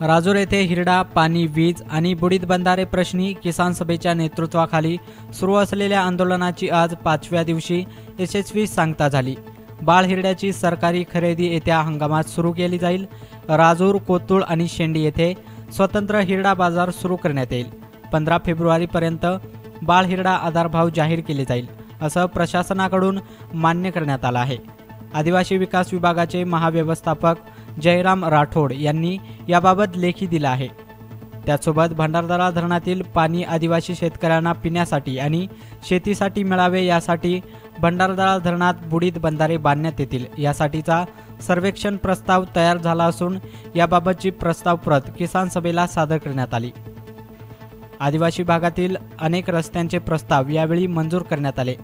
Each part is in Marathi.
राजूर येथे हिरडा, पाणी, वीज आणि बुडीत बंधारे प्रश्नी किसान सभेच्या नेतृत्वाखाली सुरू असलेल्या आंदोलनाची आज 5व्या दिवशी यशस्वी सांगता झाली। बाळ हिरड्याची सरकारी खरेदी येत्या हंगामात सुरू केली जाईल। राजूर, कोतुळ आणि शेंडी येथे स्वतंत्र हिरडा बाजार सुरू करण्यात येईल। 15 फेब्रुवारीपर्यंत बाळ हिरडा आधारभाव जाहीर केले जाईल असं प्रशासनाकडून मान्य करण्यात आलं आहे। आदिवासी विकास विभागाचे महाव्यवस्थापक जयराम राठोड यांनी याबाबत लेखी दिला आहे। त्यासोबत भंडारदरा धरणातील पाणी आदिवासी शेतकऱ्यांना पिण्यासाठी आणि शेतीसाठी मिळावे यासाठी भंडारदरा धरणात बुडीत बंधारे बांधण्यात येतील यासाठीचा सर्वेक्षण प्रस्ताव तयार झाला असून याबाबतची प्रस्ताव प्रत किसान सभेला सादर करण्यात आली। आदिवासी भागातील अनेक रस्त्यांचे प्रस्ताव यावेळी मंजूर करण्यात आले।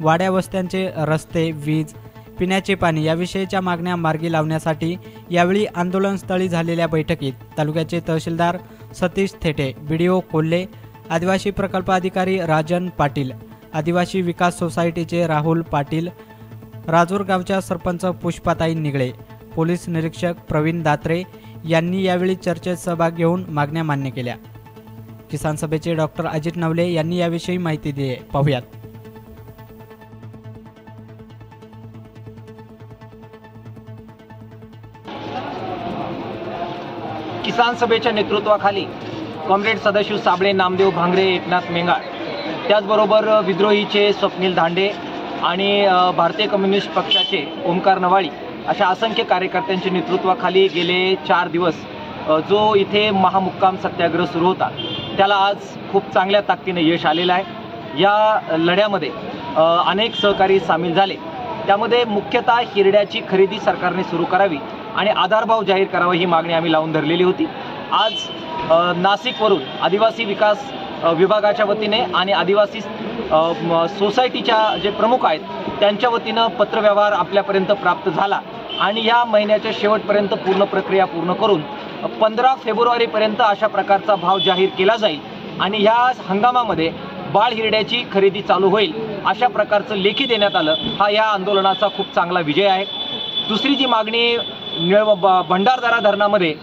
वाड्या वस्त्यांचे रस्ते, वीज, पिण्याचे पाणी याविषयीच्या मागण्या मार्गी लावण्यासाठी यावेळी आंदोलनस्थळी झालेल्या बैठकीत तालुक्याचे तहसीलदार सतीश थेटे, बीडीओ कोल्हे, आदिवासी प्रकल्प अधिकारी राजन पाटील, आदिवासी विकास सोसायटीचे राहुल पाटील, राजूर गावच्या सरपंच पुष्पाताई निगळे, पोलीस निरीक्षक प्रवीण दात्रे यांनी यावेळी चर्चेत सहभाग घेऊन मागण्या मान्य केल्या। किसान सभेचे डॉक्टर अजित नवले यांनी याविषयी माहिती दिली। पाहूयात। किसान सभेच्या नेतृत्वाखाली कॉम्रेड सदाशिव साबळे, नामदेव भांगरे, एकनाथ मेंगाळ, त्याचबरोबर विद्रोहीचे स्वप्नील धांडे आणि भारतीय कम्युनिस्ट पक्षाचे ओमकार नवाळी अशा असंख्य कार्यकर्त्यांच्या नेतृत्वाखाली गेले 4 दिवस जो इथे महामुक्काम सत्याग्रह सुरू होता त्याला आज खूप चांगल्या ताकदीने यश आलेलं आहे। या लढ्यामध्ये अनेक सहकारी सामील झाले। त्यामध्ये मुख्यतः हिरड्याची खरेदी सरकारने सुरू करावी आणि आधारभाव जाहीर करावा ही मागणी आम्ही लावून धरलेली होती। आज नाशिकवरून आदिवासी विकास विभागाच्या वतीने आणि आदिवासी सोसायटीच्या जे प्रमुख आहेत त्यांच्या वतीनं पत्रव्यवहार आपल्यापर्यंत प्राप्त झाला आणि या महिन्याच्या शेवटपर्यंत पूर्ण प्रक्रिया पूर्ण करून 15 फेब्रुवारीपर्यंत अशा प्रकारचा भाव जाहीर केला जाईल आणि ह्या हंगामामध्ये बाळ हिरड्याची खरेदी चालू होईल अशा प्रकारचं लेखी देण्यात आलं। हा या आंदोलनाचा खूप चांगला विजय आहे। दुसरी जी मागणी भंडारदरा धरणामध्ये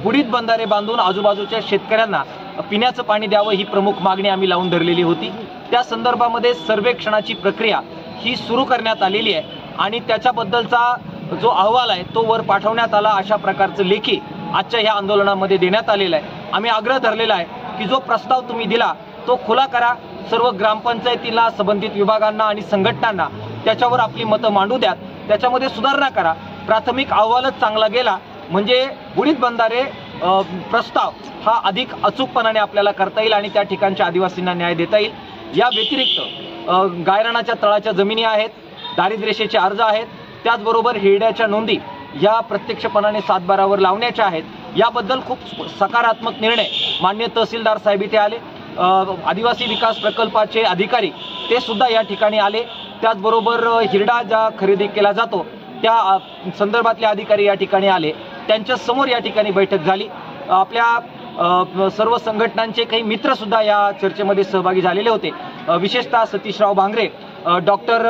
बुडीत बंधारे बांधून आजूबाजूच्या शेतकऱ्यांना पिण्याचं पाणी द्यावं ही प्रमुख मागणी आम्ही लावून धरलेली होती। त्या संदर्भामध्ये सर्वेक्षणाची प्रक्रिया ही सुरू करण्यात आलेली आहे आणि त्याच्याबद्दलचा जो अहवाल आहे तो वर पाठवण्यात आला। अशा प्रकारचं लेखी आजच्या ह्या आंदोलनामध्ये देण्यात आलेलं आहे। आम्ही आग्रह धरलेला आहे की जो प्रस्ताव तुम्ही दिला तो खुला करा, सर्व ग्रामपंचायतीला, संबंधित विभागांना आणि संघटनांना त्याच्यावर आपली मतं मांडू द्या, त्याच्यामध्ये सुधारणा करा। प्राथमिक अहवालच चांगला गेला म्हणजे बुडीत बंधारे प्रस्ताव हा अधिक अचूकपणाने आपल्याला करता येईल आणि त्या ठिकाणच्या आदिवासींना न्याय देता येईल। या व्यतिरिक्त गायरानाच्या तळाच्या जमिनी आहेत, दारिद्र्यरेषेचे अर्ज आहेत, त्याचबरोबर हिरड्याच्या नोंदी या प्रत्यक्षपणाने 7/12 लावण्याच्या आहेत। याबद्दल खूप सकारात्मक निर्णय माननीय तहसीलदार साहेब इथे आले, आदिवासी विकास प्रकल्पाचे अधिकारी ते सुद्धा या ठिकाणी आले, त्याचबरोबर हिरडा ज्या खरेदी केला जातो त्या संदर्भातले अधिकारी या ठिकाणी आले, त्यांच्या समोर या ठिकाणी बैठक झाली। आपल्या सर्व संघटनांचे काही मित्र सुद्धा या चर्चेमध्ये सहभागी झालेले होते। विशेषतः सतीशराव भांगरे, डॉक्टर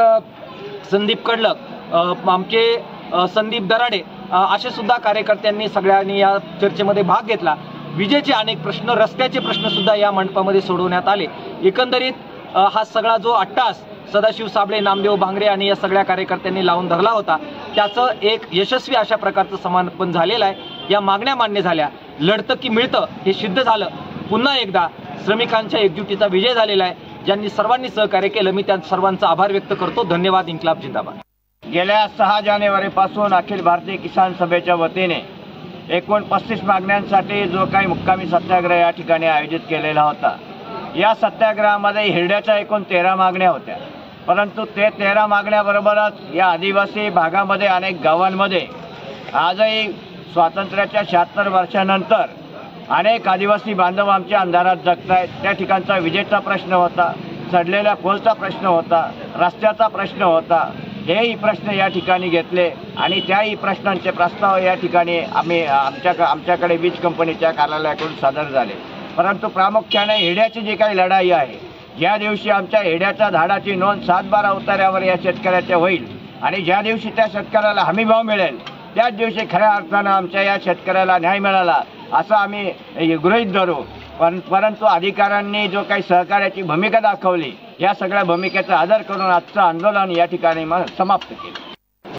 संदीप कडलक, आमचे संदीप दराडे असे सुद्धा कार्यकर्त्यांनी सगळ्यांनी या चर्चेमध्ये भाग घेतला। विजेचे अनेक प्रश्न, रस्त्याचे प्रश्न सुद्धा या मंडपामध्ये सोडवण्यात आले। एकंदरीत हा सगळा जो अट्टास सदाशिव साबळे, नामदेव भांगरे आणि या सगळ्या कार्यकर्त्यांनी लावून धरला होता त्याचं एक यशस्वी अशा प्रकारचं समापन झालेलं आहे। या मागण्या मान्य झाल्या, लढतं की मिळतं हे सिद्ध झालं। पुन्हा एकदा श्रमिकांच्या एकजुटीचा विजय झालेला आहे। ज्यांनी सर्वांनी सहकार्य केलं मी त्या सर्वांचा आभार व्यक्त करतो। धन्यवाद। इन्क्लाब जिंदाबाद। गेल्या 6 जानेवारीपासून अखिल भारतीय किसान सभेच्या वतीने एकूण 35 मागण्यांसाठी जो काही मुक्कामी सत्याग्रह या ठिकाणी आयोजित केलेला होता, या सत्याग्रहामध्ये हिरड्याच्या एकूण 13 मागण्या होत्या। परंतु ते 13 मागण्याबरोबरच या आदिवासी भागामध्ये अनेक गावांमध्ये आजही स्वातंत्र्याच्या 76 वर्षानंतर अनेक आदिवासी बांधव आमच्या अंधारात जगत आहेत। त्या ठिकाणचा विजेचा प्रश्न होता, सडलेल्या पोलचा प्रश्न होता, रस्त्याचा प्रश्न होता। हेही प्रश्न या ठिकाणी घेतले आणि त्याही प्रश्नांचे प्रस्ताव या ठिकाणी आमच्याकडे वीज कंपनीच्या कार्यालयाकडून सादर झाले। परंतु प्रामुख्याने हिरड्याची जी काही लढाई आहे, ज्या दिवशी आमच्या हिरड्याच्या झाडाची नोंद 7/12 उतार्यावर या शेतकऱ्याच्या होईल आणि ज्या दिवशी त्या शेतकऱ्याला हमीभाव मिळेल त्याच दिवशी खऱ्या अर्थानं आमच्या या शेतकऱ्याला न्याय मिळाला असं आम्ही गृहीत धरू. परंतु अधिकाऱ्यांनी जो काही सहकार्याची भूमिका दाखवली, या सगळ्या भूमिकेचा आदर करून आजचं आंदोलन या ठिकाणी समाप्त केलं.